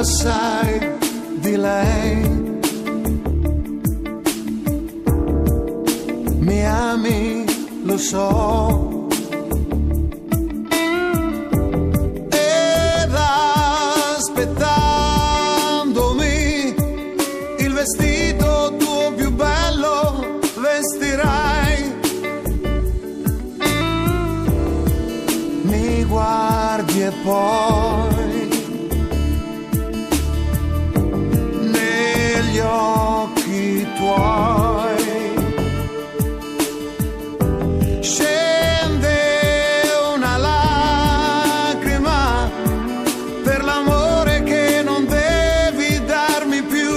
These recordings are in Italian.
sai di lei. Mi ami, lo so, ed aspettandomi il vestito tuo più bello vestirai. Mi guardi e poi negli occhi tuoi scende una lacrima per l'amore che non devi darmi più.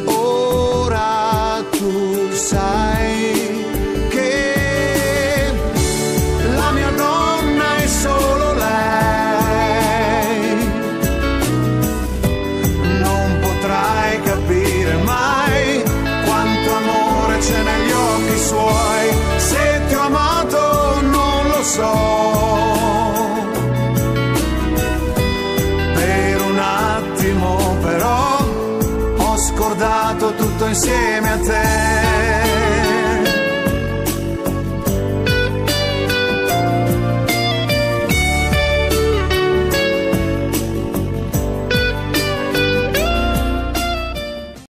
Ora tu sai che la mia donna è solo lei. Non potrai capire mai quanto amore c'è negli occhi suoi. Se ti ho amato non lo so, per un attimo però ho scordato tutto insieme a te.